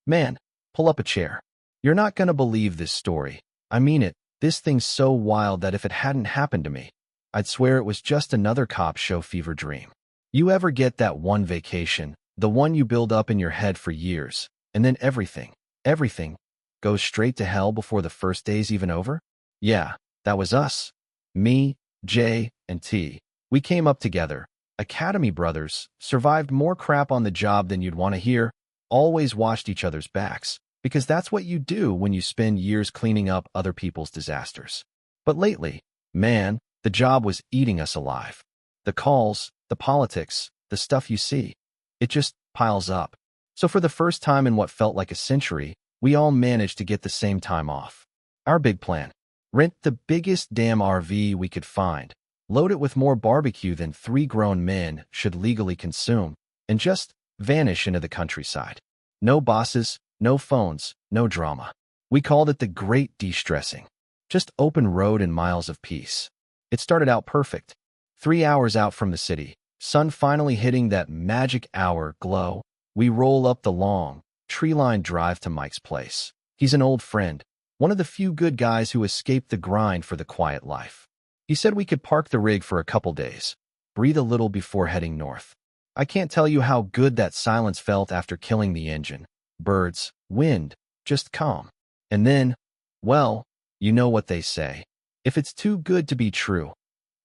Man, pull up a chair. You're not gonna believe this story. I mean it, this thing's so wild that if it hadn't happened to me, I'd swear it was just another cop show fever dream. You ever get that one vacation, the one you build up in your head for years, and then everything, goes straight to hell before the first day's even over? Yeah, that was us. Me, Jay, and T. We came up together. Academy brothers, survived more crap on the job than you'd want to hear, always watched each other's backs, because that's what you do when you spend years cleaning up other people's disasters. But lately, man, the job was eating us alive. The calls, the politics, the stuff you see, it just piles up. So for the first time in what felt like a century, we all managed to get the same time off. Our big plan: rent the biggest damn RV we could find, load it with more barbecue than 3 grown men should legally consume, and just vanish into the countryside. No bosses, no phones, no drama. We called it the Great De-Stressing. Just open road and miles of peace. It started out perfect. 3 hours out from the city, sun finally hitting that magic hour glow, we roll up the long, tree-lined drive to Mike's place. He's an old friend, one of the few good guys who escaped the grind for the quiet life. He said we could park the rig for a couple days, breathe a little before heading north. I can't tell you how good that silence felt after killing the engine. Birds, wind, just calm. And then, well, you know what they say. If it's too good to be true,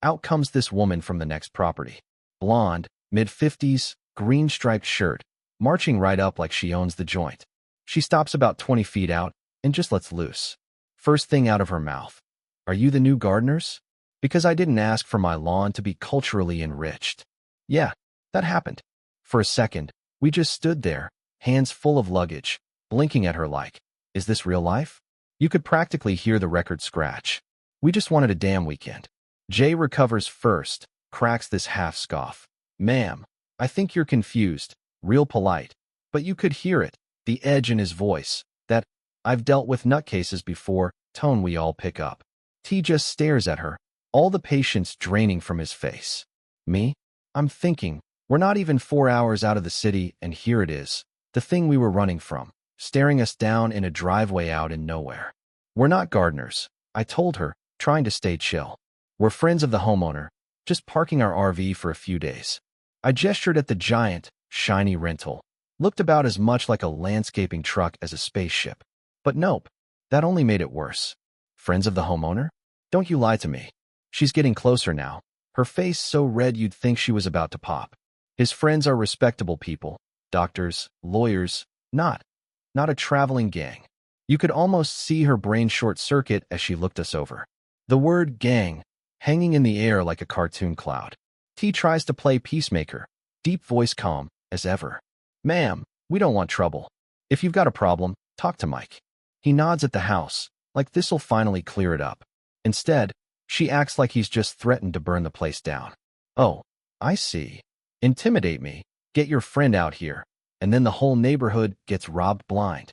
out comes this woman from the next property. Blonde, mid-50s, green-striped shirt, marching right up like she owns the joint. She stops about 20 feet out and just lets loose. First thing out of her mouth: "Are you the new gardeners?" Because I didn't ask for my lawn to be culturally enriched. Yeah, that happened. For a second, we just stood there, hands full of luggage, blinking at her like, is this real life? You could practically hear the record scratch. We just wanted a damn weekend. Jay recovers first, cracks this half scoff. "Ma'am, I think you're confused," real polite. But you could hear it, the edge in his voice, that "I've dealt with nutcases before" tone we all pick up. T just stares at her, all the patience draining from his face. Me? I'm thinking, we're not even 4 hours out of the city, and here it is, the thing we were running from, staring us down in a driveway out in nowhere. "We're not gardeners," I told her, trying to stay chill. "We're friends of the homeowner, just parking our RV for a few days." I gestured at the giant, shiny rental. Looked about as much like a landscaping truck as a spaceship. But nope, that only made it worse. "Friends of the homeowner? Don't you lie to me." She's getting closer now, her face so red you'd think she was about to pop. "His friends are respectable people, doctors, lawyers, not a traveling gang." You could almost see her brain short-circuit as she looked us over. The word gang, hanging in the air like a cartoon cloud. T tries to play peacemaker, deep voice calm, as ever. "Ma'am, we don't want trouble. If you've got a problem, talk to Mike." He nods at the house, like this'll finally clear it up. Instead, she acts like he's just threatened to burn the place down. "Oh, I see. Intimidate me, get your friend out here, and then the whole neighborhood gets robbed blind."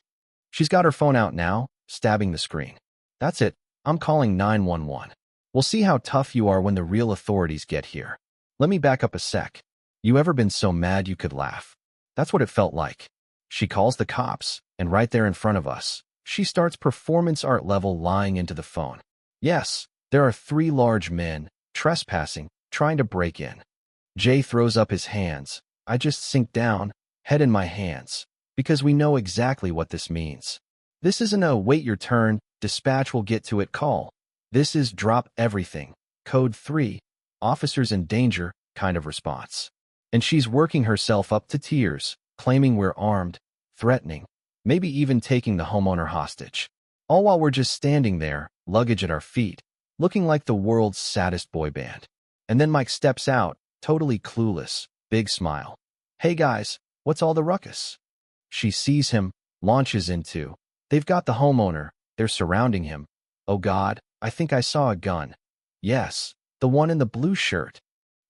She's got her phone out now, stabbing the screen. "That's it, I'm calling 911. We'll see how tough you are when the real authorities get here." Let me back up a sec. You ever been so mad you could laugh? That's what it felt like. She calls the cops, and right there in front of us, she starts performance art level lying into the phone. Yes, there are 3 large men, trespassing, trying to break in. Jay throws up his hands. I just sink down, head in my hands, because we know exactly what this means. This isn't a "wait your turn, dispatch will get to it" call. This is drop everything, code 3, officers in danger kind of response. And she's working herself up to tears, claiming we're armed, threatening, maybe even taking the homeowner hostage. All while we're just standing there, luggage at our feet, looking like the world's saddest boy band. And then Mike steps out, totally clueless, big smile. "Hey guys, what's all the ruckus?" She sees him, launches into, "They've got the homeowner, they're surrounding him. Oh God, I think I saw a gun." Yes, the one in the blue shirt.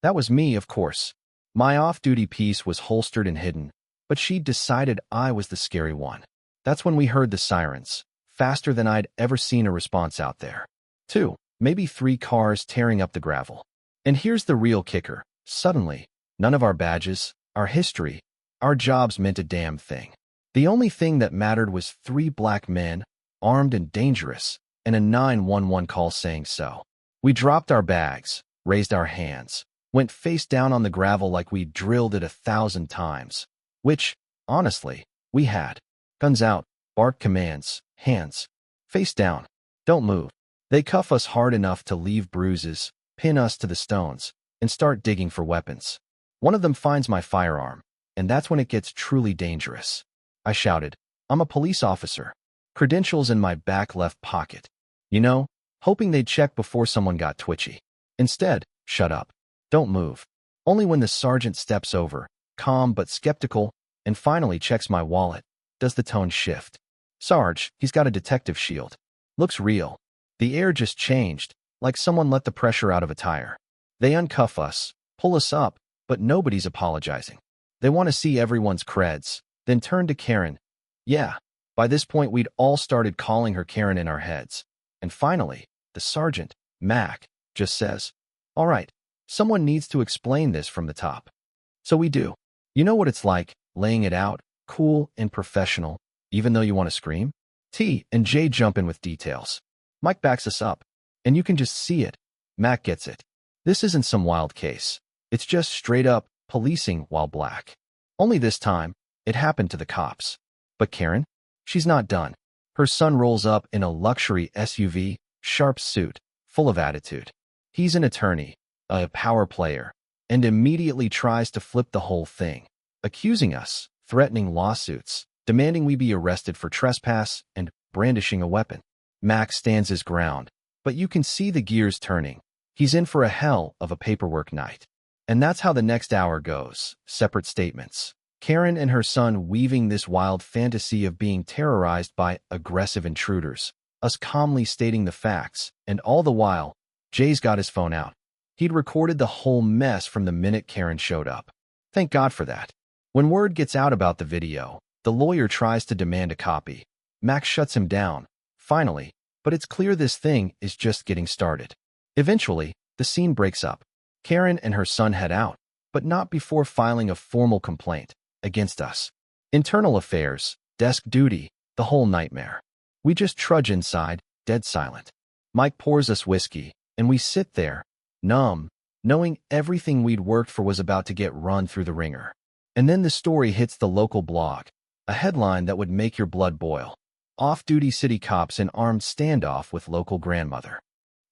That was me, of course. My off-duty piece was holstered and hidden, but she'd decided I was the scary one. That's when we heard the sirens, faster than I'd ever seen a response out there. 2, maybe 3 cars tearing up the gravel. And here's the real kicker. Suddenly, none of our badges, our history, our jobs meant a damn thing. The only thing that mattered was 3 black men, armed and dangerous, and a 911 call saying so. We dropped our bags, raised our hands, went face down on the gravel like we drilled it 1,000 times, which, honestly, we had. Guns out, bark commands, hands, face down, don't move. They cuff us hard enough to leave bruises, pin us to the stones, and start digging for weapons. One of them finds my firearm, and that's when it gets truly dangerous. I shouted, "I'm a police officer." Credentials in my back left pocket. You know, hoping they'd check before someone got twitchy. Instead, shut up. Don't move. Only when the sergeant steps over, calm but skeptical, and finally checks my wallet, does the tone shift. Sarge, he's got a detective shield. Looks real. The air just changed, like someone let the pressure out of a tire. They uncuff us, pull us up, but nobody's apologizing. They want to see everyone's creds, then turn to Karen. Yeah, by this point we'd all started calling her Karen in our heads. And finally, the sergeant, Mac, just says, "All right, someone needs to explain this from the top." So we do. You know what it's like, laying it out, cool and professional, even though you want to scream? T and J jump in with details. Mike backs us up, and you can just see it. Mac gets it. This isn't some wild case. It's just straight up policing while black. Only this time, it happened to the cops. But Karen? She's not done. Her son rolls up in a luxury SUV, sharp suit, full of attitude. He's an attorney, a power player, and immediately tries to flip the whole thing, accusing us, threatening lawsuits, demanding we be arrested for trespass, and brandishing a weapon. Max stands his ground, but you can see the gears turning. He's in for a hell of a paperwork night. And that's how the next hour goes, separate statements. Karen and her son weaving this wild fantasy of being terrorized by aggressive intruders, us calmly stating the facts, and all the while, Jay's got his phone out. He'd recorded the whole mess from the minute Karen showed up. Thank God for that. When word gets out about the video, the lawyer tries to demand a copy. Max shuts him down, finally, but it's clear this thing is just getting started. Eventually, the scene breaks up. Karen and her son head out, but not before filing a formal complaint against us. Internal affairs, desk duty, the whole nightmare. We just trudge inside, dead silent. Mike pours us whiskey, and we sit there, numb, knowing everything we'd worked for was about to get run through the ringer. And then the story hits the local blog, a headline that would make your blood boil. Off-duty city cops in armed standoff with local grandmother.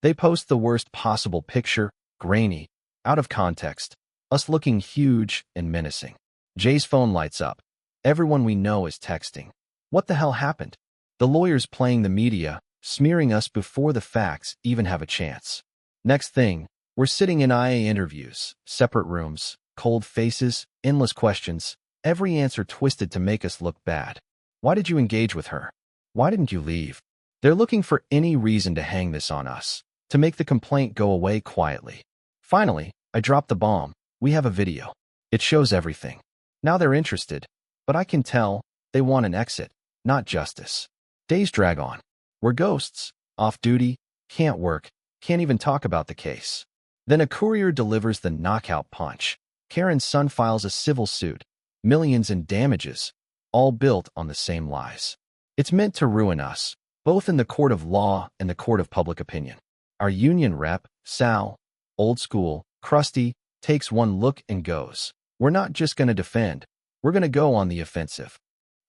They post the worst possible picture, grainy, out of context, us looking huge and menacing. Jay's phone lights up. Everyone we know is texting. What the hell happened? The lawyer's playing the media, smearing us before the facts even have a chance. Next thing, we're sitting in IA interviews, separate rooms, cold faces, endless questions, every answer twisted to make us look bad. Why did you engage with her? Why didn't you leave? They're looking for any reason to hang this on us, to make the complaint go away quietly. Finally, I drop the bomb. We have a video. It shows everything. Now they're interested, but I can tell they want an exit, not justice. Days drag on. We're ghosts, off duty, can't work, can't even talk about the case. Then a courier delivers the knockout punch. Karen's son files a civil suit, millions in damages, all built on the same lies. It's meant to ruin us, both in the court of law and the court of public opinion. Our union rep, Sal, old school, crusty, takes one look and goes, "We're not just going to defend, we're going to go on the offensive.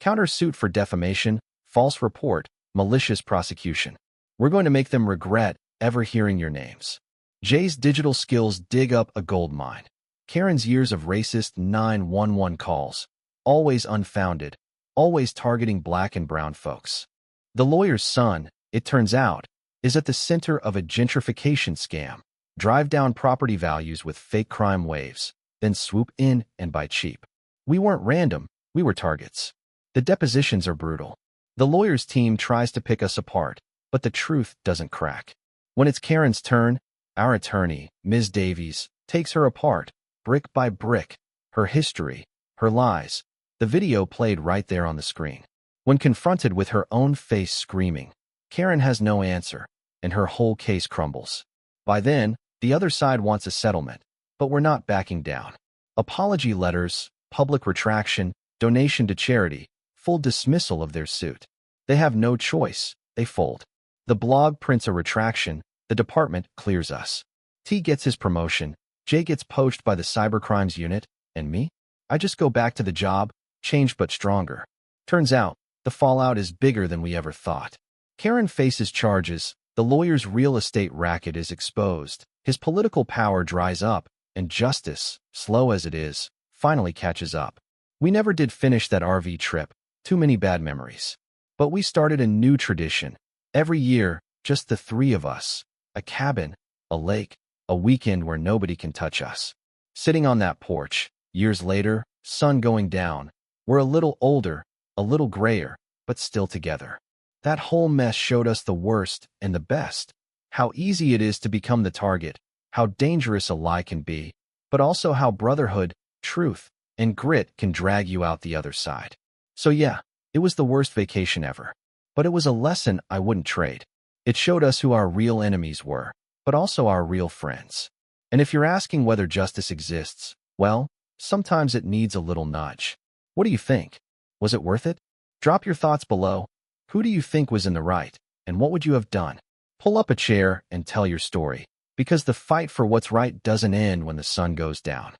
Countersuit for defamation, false report, malicious prosecution. We're going to make them regret ever hearing your names." Jay's digital skills dig up a gold mine. Karen's years of racist 911 calls, always unfounded, always targeting black and brown folks. The lawyer's son, it turns out, is at the center of a gentrification scam. Drive down property values with fake crime waves, then swoop in and buy cheap. We weren't random, we were targets. The depositions are brutal. The lawyer's team tries to pick us apart, but the truth doesn't crack. When it's Karen's turn, our attorney, Ms. Davies, takes her apart, brick by brick, her history, her lies, the video played right there on the screen. When confronted with her own face screaming, Karen has no answer, and her whole case crumbles. By then, the other side wants a settlement, but we're not backing down. Apology letters, public retraction, donation to charity, full dismissal of their suit. They have no choice. They fold. The blog prints a retraction. The department clears us. T gets his promotion. J gets poached by the cybercrimes unit. And me? I just go back to the job, changed but stronger. Turns out, the fallout is bigger than we ever thought. Karen faces charges. The lawyer's real estate racket is exposed. His political power dries up, and justice, slow as it is, finally catches up. We never did finish that RV trip. Too many bad memories. But we started a new tradition. Every year, just the three of us. A cabin, a lake, a weekend where nobody can touch us. Sitting on that porch, years later, sun going down. We're a little older, a little grayer, but still together. That whole mess showed us the worst and the best. How easy it is to become the target, how dangerous a lie can be, but also how brotherhood, truth, and grit can drag you out the other side. So yeah, it was the worst vacation ever. But it was a lesson I wouldn't trade. It showed us who our real enemies were, but also our real friends. And if you're asking whether justice exists, well, sometimes it needs a little nudge. What do you think? Was it worth it? Drop your thoughts below. Who do you think was in the right, and what would you have done? Pull up a chair and tell your story, because the fight for what's right doesn't end when the sun goes down.